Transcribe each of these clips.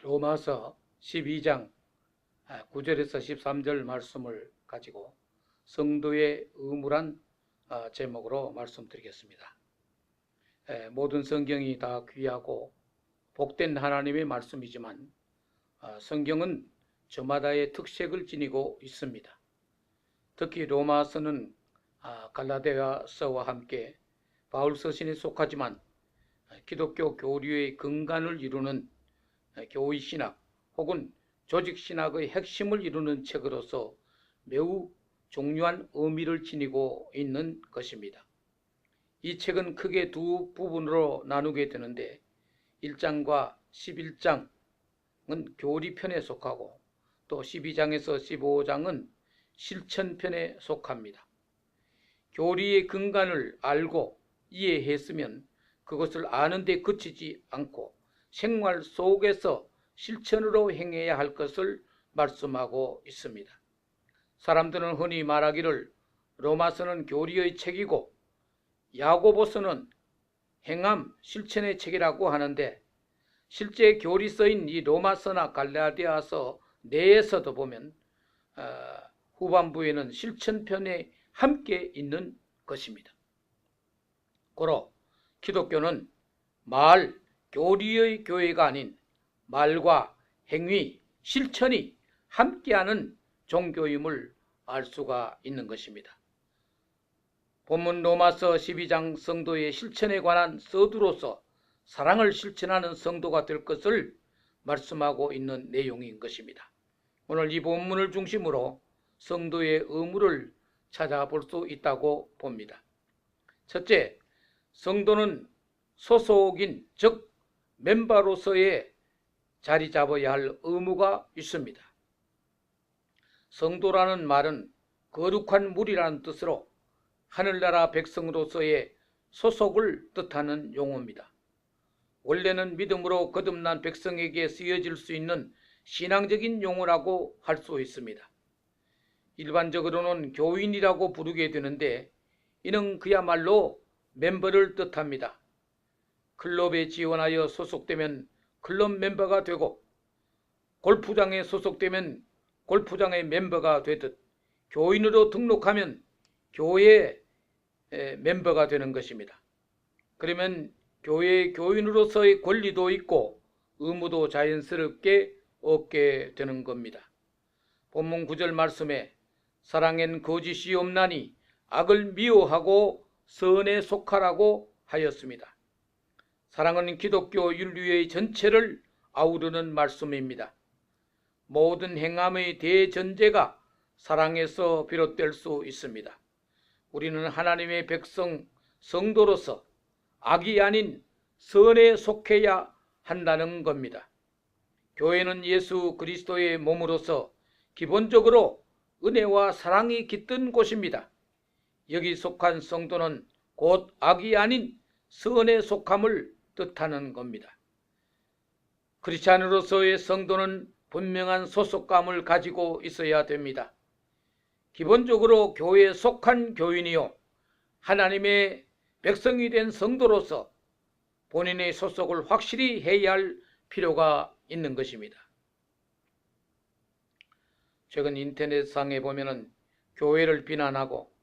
로마서 12장 9절에서 13절 말씀을 가지고 성도의 의무란 제목으로 말씀드리겠습니다. 모든 성경이 다 귀하고 복된 하나님의 말씀이지만 성경은 저마다의 특색을 지니고 있습니다. 특히 로마서는 갈라디아서와 함께 바울 서신에 속하지만 기독교 교리의 근간을 이루는 교의 신학 혹은 조직 신학의 핵심을 이루는 책으로서 매우 중요한 의미를 지니고 있는 것입니다. 이 책은 크게 두 부분으로 나누게 되는데 1장과 11장은 교리편에 속하고 또 12장에서 15장은 실천편에 속합니다. 교리의 근간을 알고 이해했으면 그것을 아는 데 그치지 않고 생활 속에서 실천으로 행해야 할 것을 말씀하고 있습니다. 사람들은 흔히 말하기를 로마서는 교리의 책이고 야고보서는 행함 실천의 책이라고 하는데 실제 교리서인 이 로마서나 갈라디아서 내에서도 보면 후반부에는 실천편에 함께 있는 것입니다. 고로 기독교는 말, 교리의 교회가 아닌 말과 행위, 실천이 함께하는 종교임을 알 수가 있는 것입니다. 본문 로마서 12장 성도의 실천에 관한 서두로서 사랑을 실천하는 성도가 될 것을 말씀하고 있는 내용인 것입니다. 오늘 이 본문을 중심으로 성도의 의무를 찾아볼 수 있다고 봅니다. 첫째, 성도는 소속인 즉 멤버로서의 자리 잡아야 할 의무가 있습니다. 성도라는 말은 거룩한 무리라는 뜻으로 하늘나라 백성으로서의 소속을 뜻하는 용어입니다. 원래는 믿음으로 거듭난 백성에게 쓰여질 수 있는 신앙적인 용어라고 할 수 있습니다. 일반적으로는 교인이라고 부르게 되는데 이는 그야말로 멤버를 뜻합니다. 클럽에 지원하여 소속되면 클럽 멤버가 되고 골프장에 소속되면 골프장의 멤버가 되듯 교인으로 등록하면 교회 멤버가 되는 것입니다. 그러면 교회 교인으로서의 권리도 있고 의무도 자연스럽게 얻게 되는 겁니다. 본문 9절 말씀에 사랑엔 거짓이 없나니 악을 미워하고 선에 속하라고 하였습니다. 사랑은 기독교 인류의 전체를 아우르는 말씀입니다. 모든 행함의 대전제가 사랑에서 비롯될 수 있습니다. 우리는 하나님의 백성, 성도로서 악이 아닌 선에 속해야 한다는 겁니다. 교회는 예수 그리스도의 몸으로서 기본적으로 은혜와 사랑이 깃든 곳입니다. 여기 속한 성도는 곧 악이 아닌 선에 속함을 뜻하는 겁니다. 크리스찬으로서의 성도는 분명한 소속감을 가지고 있어야 됩니다. 기본적으로 교회에 속한 교인이요 하나님의 백성이 된 성도로서 본인의 소속을 확실히 해야 할 필요가 있는 것입니다. 최근 인터넷상에 보면은 교회를 비난하고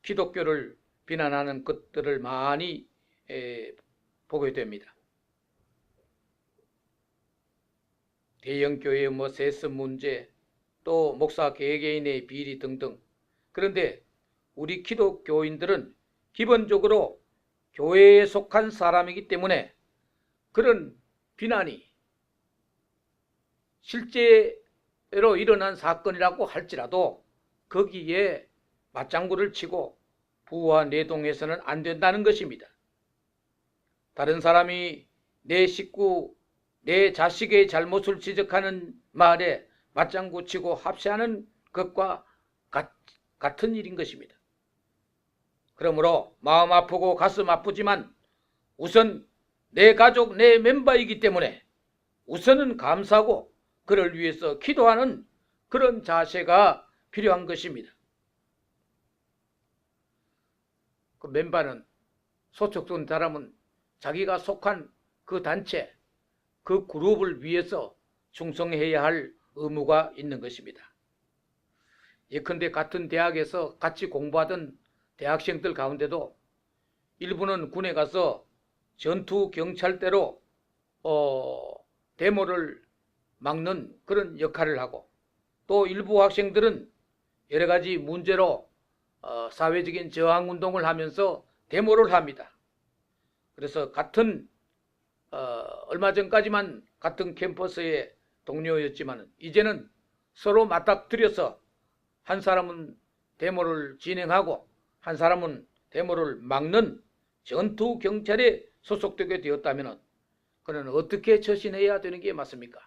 기독교를 비난하는 것들을 많이 보게 됩니다. 대형교회의 세습 문제, 또 목사 개개인의 비리 등등. 그런데 우리 기독교인들은 기본적으로 교회에 속한 사람이기 때문에 그런 비난이 실제로 일어난 사건이라고 할지라도 거기에 맞장구를 치고 부와 내동해서는 안 된다는 것입니다. 다른 사람이 내 식구, 내 자식의 잘못을 지적하는 말에 맞장구 치고 합세하는 것과 같은 일인 것입니다. 그러므로 마음 아프고 가슴 아프지만 우선 내 가족, 내 멤버이기 때문에 우선은 감사하고 그를 위해서 기도하는 그런 자세가 필요한 것입니다. 그 멤버는 소속된 사람은 자기가 속한 그 단체, 그 그룹을 위해서 충성해야 할 의무가 있는 것입니다. 예컨대 같은 대학에서 같이 공부하던 대학생들 가운데도 일부는 군에 가서 전투 경찰대로 데모를 막는 그런 역할을 하고, 또 일부 학생들은 여러 가지 문제로 사회적인 저항 운동을 하면서 데모를 합니다. 그래서 같은 얼마 전까지만 같은 캠퍼스의 동료였지만 이제는 서로 맞닥뜨려서 한 사람은 데모를 진행하고 한 사람은 데모를 막는 전투 경찰에 소속되게 되었다면 그는 어떻게 처신해야 되는 게 맞습니까?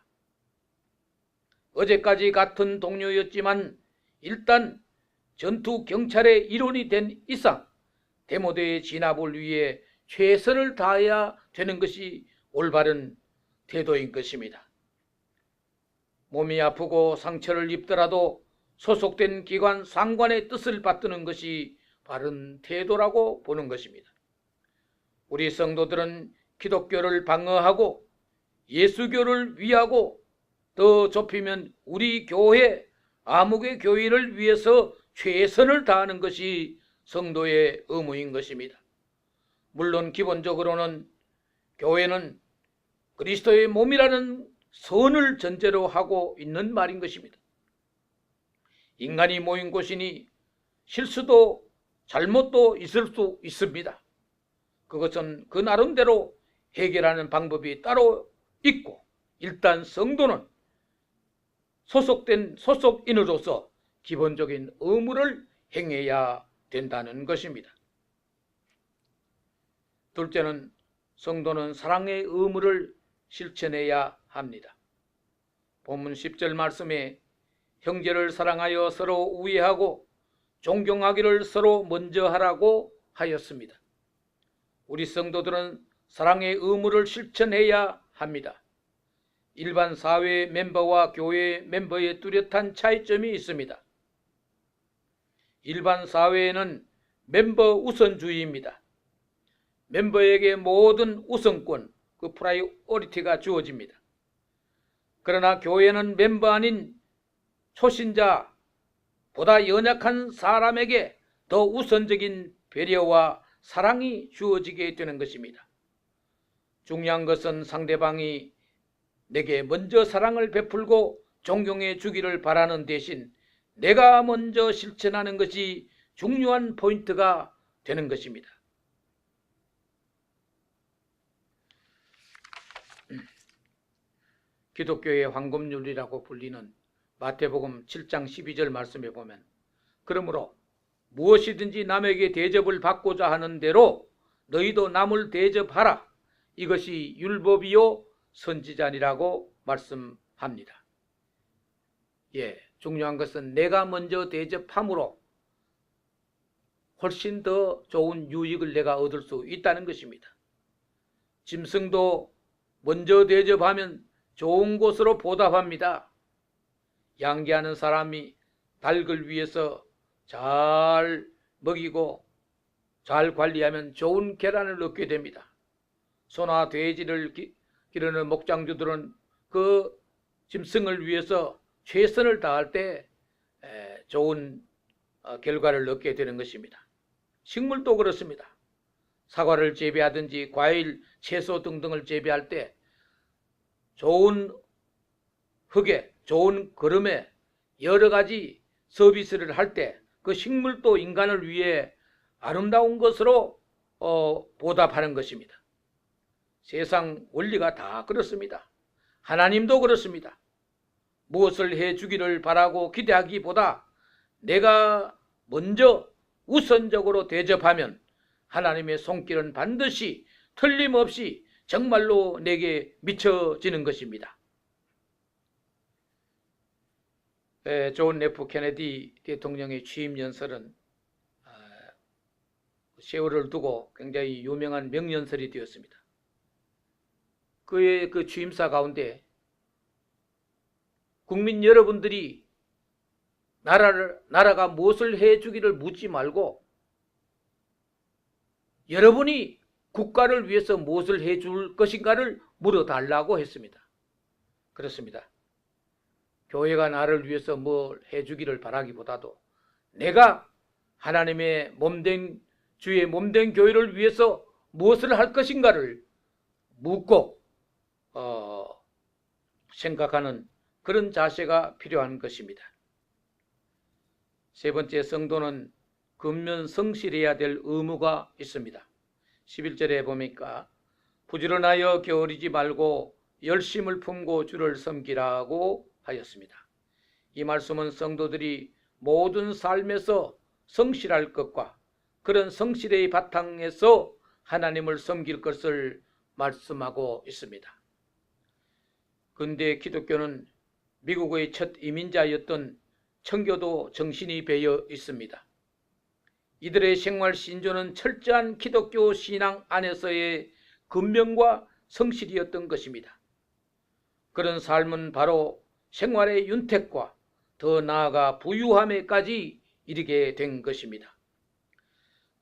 어제까지 같은 동료였지만 일단 전투 경찰의 일원이 된 이상 데모대의 진압을 위해 최선을 다해야 되는 것이 올바른 태도인 것입니다. 몸이 아프고 상처를 입더라도 소속된 기관 상관의 뜻을 받드는 것이 바른 태도라고 보는 것입니다. 우리 성도들은 기독교를 방어하고 예수교를 위하고 더 좁히면 우리 교회, 아무개 교회를 위해서 최선을 다하는 것이 성도의 의무인 것입니다. 물론 기본적으로는 교회는 그리스도의 몸이라는 선을 전제로 하고 있는 말인 것입니다. 인간이 모인 곳이니 실수도 잘못도 있을 수 있습니다. 그것은 그 나름대로 해결하는 방법이 따로 있고, 일단 성도는 소속된 소속인으로서 기본적인 의무를 행해야 된다는 것입니다. 둘째는 성도는 사랑의 의무를 실천해야 합니다. 본문 10절 말씀에 형제를 사랑하여 서로 우애하고 존경하기를 서로 먼저 하라고 하였습니다. 우리 성도들은 사랑의 의무를 실천해야 합니다. 일반 사회 멤버와 교회 멤버의 뚜렷한 차이점이 있습니다. 일반 사회에는 멤버 우선주의입니다. 멤버에게 모든 우선권, 그 프라이오리티가 주어집니다. 그러나 교회는 멤버 아닌 초신자, 보다 연약한 사람에게 더 우선적인 배려와 사랑이 주어지게 되는 것입니다. 중요한 것은 상대방이 내게 먼저 사랑을 베풀고 존경해 주기를 바라는 대신 내가 먼저 실천하는 것이 중요한 포인트가 되는 것입니다. 기독교의 황금률이라고 불리는 마태복음 7장 12절 말씀에 보면, 그러므로 무엇이든지 남에게 대접을 받고자 하는 대로 너희도 남을 대접하라. 이것이 율법이요 선지자니라고 말씀합니다. 중요한 것은 내가 먼저 대접함으로 훨씬 더 좋은 유익을 내가 얻을 수 있다는 것입니다. 짐승도 먼저 대접하면 좋은 곳으로 보답합니다. 양계하는 사람이 닭을 위해서 잘 먹이고 잘 관리하면 좋은 계란을 얻게 됩니다. 소나 돼지를 기르는 목장주들은 그 짐승을 위해서 최선을 다할 때 좋은 결과를 얻게 되는 것입니다. 식물도 그렇습니다. 사과를 재배하든지 과일, 채소 등등을 재배할 때 좋은 흙에, 좋은 거름에 여러 가지 서비스를 할 때 그 식물도 인간을 위해 아름다운 것으로 보답하는 것입니다. 세상 원리가 다 그렇습니다. 하나님도 그렇습니다. 무엇을 해주기를 바라고 기대하기보다 내가 먼저 우선적으로 대접하면 하나님의 손길은 반드시 틀림없이 정말로 내게 미쳐지는 것입니다. 존 F 케네디 대통령의 취임 연설은 세월을 두고 굉장히 유명한 명연설이 되었습니다. 그의 그 취임사 가운데 국민 여러분들이 나라가 무엇을 해주기를 묻지 말고 여러분이 국가를 위해서 무엇을 해줄 것인가를 물어달라고 했습니다. 그렇습니다. 교회가 나를 위해서 뭘 해주기를 바라기보다도 내가 하나님의 몸된 주의 몸된 교회를 위해서 무엇을 할 것인가를 묻고 생각하는 그런 자세가 필요한 것입니다. 세 번째, 성도는 근면 성실해야 될 의무가 있습니다. 11절에 보니까 부지런하여 게으르지 말고 열심을 품고 주를 섬기라고 하였습니다. 이 말씀은 성도들이 모든 삶에서 성실할 것과 그런 성실의 바탕에서 하나님을 섬길 것을 말씀하고 있습니다. 근대 기독교는 미국의 첫 이민자였던 청교도 정신이 배어 있습니다. 이들의 생활 신조는 철저한 기독교 신앙 안에서의 근면과 성실이었던 것입니다. 그런 삶은 바로 생활의 윤택과 더 나아가 부유함에까지 이르게 된 것입니다.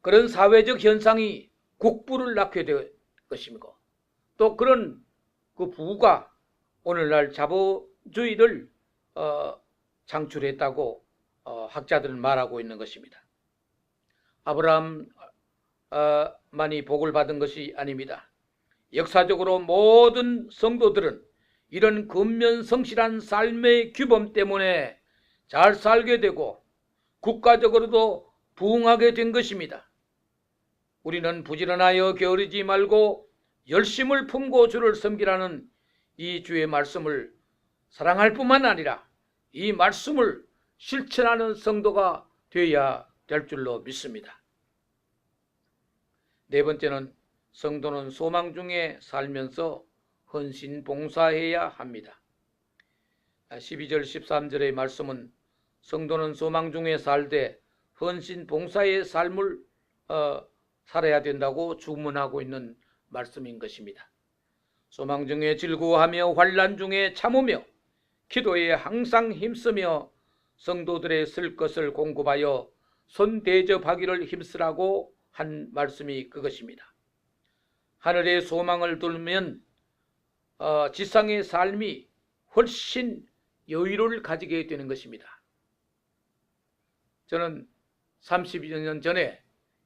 그런 사회적 현상이 국부를 낳게 된 것이고 또 그런 그 부가 오늘날 자본주의를 창출했다고 학자들은 말하고 있는 것입니다. 아브라함만이 복을 받은 것이 아닙니다. 역사적으로 모든 성도들은 이런 근면성실한 삶의 규범 때문에 잘 살게 되고 국가적으로도 부흥하게 된 것입니다. 우리는 부지런하여 게으르지 말고 열심을 품고 주를 섬기라는 이 주의 말씀을 사랑할 뿐만 아니라 이 말씀을 실천하는 성도가 되어야 될 줄로 믿습니다. 네 번째는 성도는 소망 중에 살면서 헌신 봉사해야 합니다. 12절 13절의 말씀은 성도는 소망 중에 살되 헌신 봉사의 삶을 살아야 된다고 주문하고 있는 말씀인 것입니다. 소망 중에 즐거워하며 환난 중에 참으며 기도에 항상 힘쓰며 성도들의 쓸 것을 공급하여 손대접하기를 힘쓰라고 한 말씀이 그것입니다. 하늘의 소망을 두면 지상의 삶이 훨씬 여유를 가지게 되는 것입니다. 저는 30여 년 전에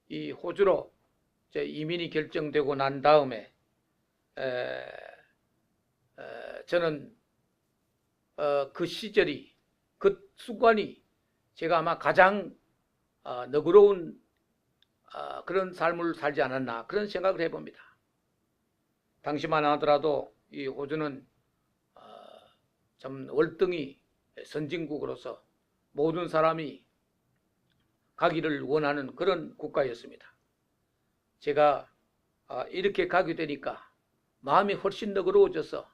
이 호주로 이민이 결정되고 난 다음에 저는 그 시절이 그 순간이 제가 아마 가장 너그러운 그런 삶을 살지 않았나 그런 생각을 해봅니다. 당시만 하더라도 이 호주는 참 월등히 선진국으로서 모든 사람이 가기를 원하는 그런 국가였습니다. 제가 이렇게 가게 되니까 마음이 훨씬 너그러워져서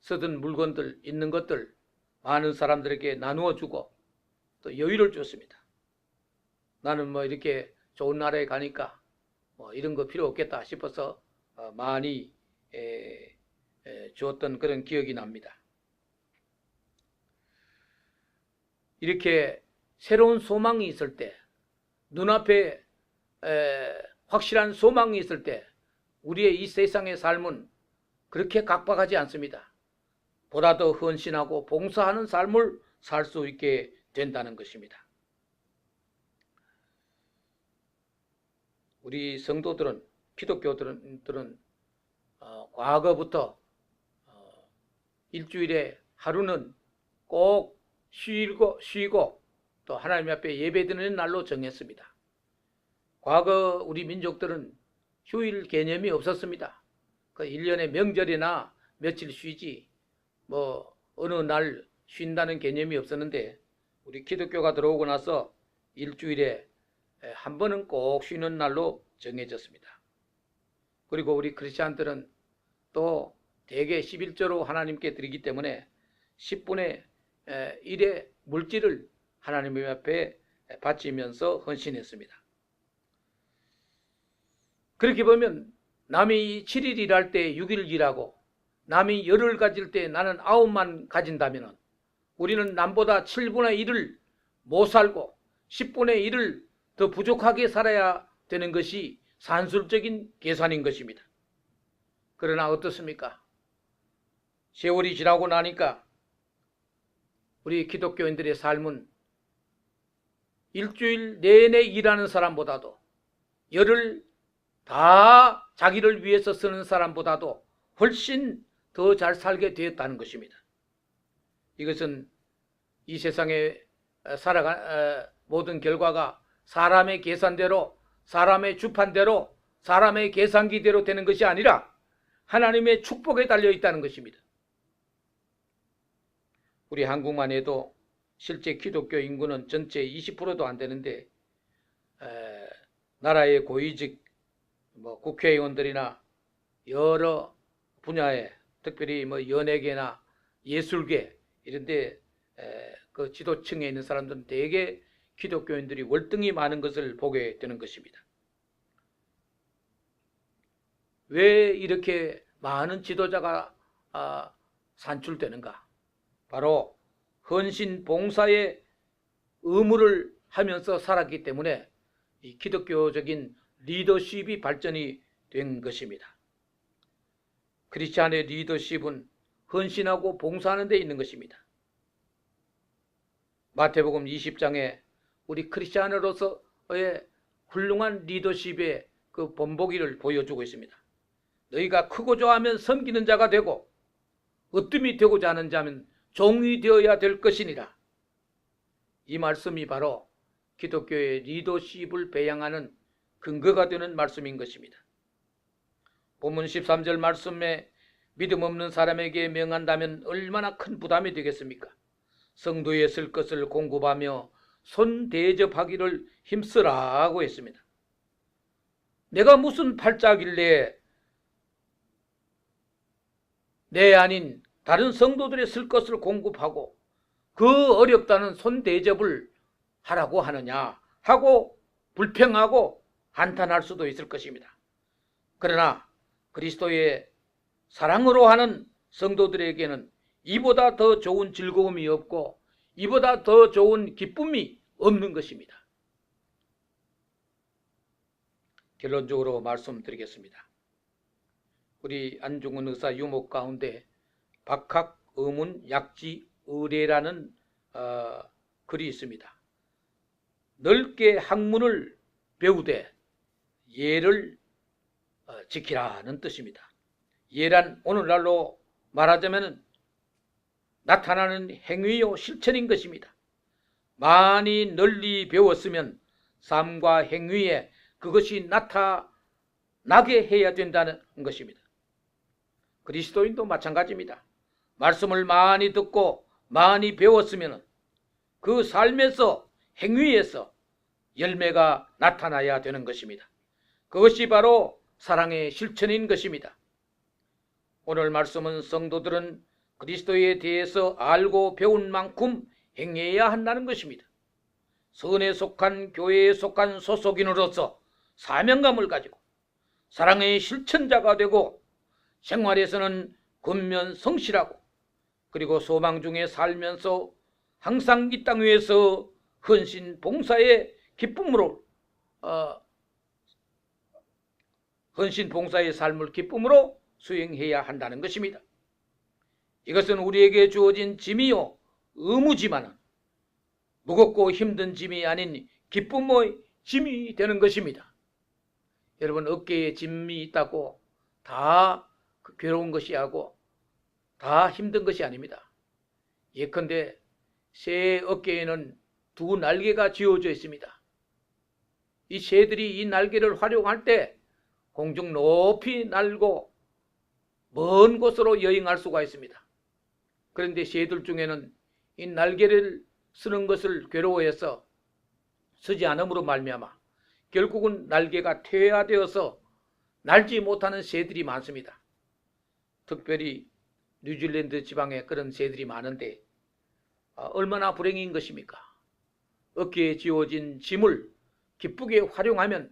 쓰던 물건들 있는 것들 많은 사람들에게 나누어 주고 또 여유를 줬습니다. 나는 뭐 이렇게 좋은 나라에 가니까 뭐 이런 거 필요 없겠다 싶어서 많이 주었던 그런 기억이 납니다. 이렇게 새로운 소망이 있을 때, 눈앞에 확실한 소망이 있을 때 우리의 이 세상의 삶은 그렇게 각박하지 않습니다. 보다 더 헌신하고 봉사하는 삶을 살 수 있게 된다는 것입니다. 우리 성도들은, 기독교들은 과거부터 일주일에 하루는 꼭 쉬고 또 하나님 앞에 예배드리는 날로 정했습니다. 과거 우리 민족들은 휴일 개념이 없었습니다. 그 1년에 명절이나 며칠 쉬지 뭐 어느 날 쉰다는 개념이 없었는데 우리 기독교가 들어오고 나서 일주일에 한 번은 꼭 쉬는 날로 정해졌습니다. 그리고 우리 크리스찬들은 또 대개 11조로 하나님께 드리기 때문에 10분의 1의 물질을 하나님 앞에 바치면서 헌신했습니다. 그렇게 보면 남이 7일 일할 때 6일 일하고 남이 열을 가질 때 나는 9만 가진다면 우리는 남보다 7분의 1을 못 살고 10분의 1을 더 부족하게 살아야 되는 것이 산술적인 계산인 것입니다. 그러나 어떻습니까? 세월이 지나고 나니까 우리 기독교인들의 삶은 일주일 내내 일하는 사람보다도 열을 다 자기를 위해서 쓰는 사람보다도 훨씬 더 잘 살게 되었다는 것입니다. 이것은 이 세상에 살아간 모든 결과가 사람의 계산대로, 사람의 주판대로, 사람의 계산기대로 되는 것이 아니라 하나님의 축복에 달려 있다는 것입니다. 우리 한국만 해도 실제 기독교 인구는 전체 20%도 안 되는데 나라의 고위직 국회의원들이나 여러 분야에 특별히 연예계나 예술계 이런데 그 지도층에 있는 사람들은 대개 기독교인들이 월등히 많은 것을 보게 되는 것입니다. 왜 이렇게 많은 지도자가 산출되는가? 바로 헌신 봉사의 의무를 하면서 살았기 때문에 이 기독교적인 리더십이 발전이 된 것입니다. 크리스찬의 리더십은 헌신하고 봉사하는 데 있는 것입니다. 마태복음 20장에 우리 크리스찬으로서의 훌륭한 리더십의 그 본보기를 보여주고 있습니다. 너희가 크고자 하면 섬기는 자가 되고 으뜸이 되고자 하는 자면 종이 되어야 될 것이니라. 이 말씀이 바로 기독교의 리더십을 배양하는 근거가 되는 말씀인 것입니다. 본문 13절 말씀에 믿음 없는 사람에게 명한다면 얼마나 큰 부담이 되겠습니까? 성도에 쓸 것을 공급하며 손 대접하기를 힘쓰라고 했습니다. 내가 무슨 팔자길래 내 아닌 다른 성도들의 쓸 것을 공급하고 그 어렵다는 손 대접을 하라고 하느냐 하고 불평하고 한탄할 수도 있을 것입니다. 그러나 그리스도의 사랑으로 하는 성도들에게는 이보다 더 좋은 즐거움이 없고 이보다 더 좋은 기쁨이 없는 것입니다. 결론적으로 말씀드리겠습니다. 우리 안중근 의사 유목 가운데 박학, 의문, 약지, 의례라는 글이 있습니다. 넓게 학문을 배우되 예를 지키라는 뜻입니다. 예란 오늘날로 말하자면 나타나는 행위요 실천인 것입니다. 많이 널리 배웠으면 삶과 행위에 그것이 나타나게 해야 된다는 것입니다. 그리스도인도 마찬가지입니다. 말씀을 많이 듣고 많이 배웠으면 그 삶에서 행위에서 열매가 나타나야 되는 것입니다. 그것이 바로 사랑의 실천인 것입니다. 오늘 말씀은 성도들은 그리스도에 대해서 알고 배운 만큼 행해야 한다는 것입니다. 선에 속한 교회에 속한 소속인으로서 사명감을 가지고 사랑의 실천자가 되고 생활에서는 근면 성실하고 그리고 소망 중에 살면서 항상 이 땅 위에서 헌신 봉사의 기쁨으로 헌신 봉사의 삶을 기쁨으로 수행해야 한다는 것입니다. 이것은 우리에게 주어진 짐이요 의무지만 무겁고 힘든 짐이 아닌 기쁨의 짐이 되는 것입니다. 여러분, 어깨에 짐이 있다고 다 괴로운 것이 하고 다 힘든 것이 아닙니다. 예컨대 새 어깨에는 두 날개가 쥐어져 있습니다. 이 새들이 이 날개를 활용할 때 공중 높이 날고 먼 곳으로 여행할 수가 있습니다. 그런데 새들 중에는 이 날개를 쓰는 것을 괴로워해서 쓰지 않음으로 말미암아 결국은 날개가 퇴화되어서 날지 못하는 새들이 많습니다. 특별히 뉴질랜드 지방에 그런 새들이 많은데 얼마나 불행인 것입니까? 어깨에 지워진 짐을 기쁘게 활용하면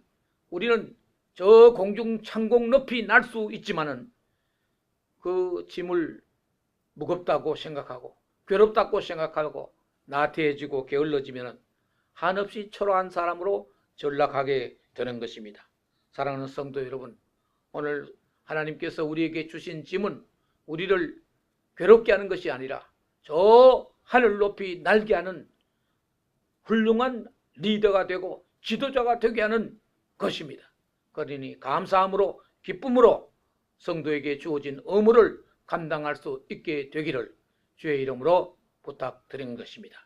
우리는 저 공중 창공 높이 날 수 있지만은 그 짐을 무겁다고 생각하고 괴롭다고 생각하고 나태해지고 게을러지면 한없이 초라한 사람으로 전락하게 되는 것입니다. 사랑하는 성도 여러분, 오늘 하나님께서 우리에게 주신 짐은 우리를 괴롭게 하는 것이 아니라 저 하늘 높이 날게 하는 훌륭한 리더가 되고 지도자가 되게 하는 것입니다. 그러니 감사함으로 기쁨으로 성도에게 주어진 의무를 감당할 수 있게 되기를 주의 이름으로 부탁드리는 것입니다.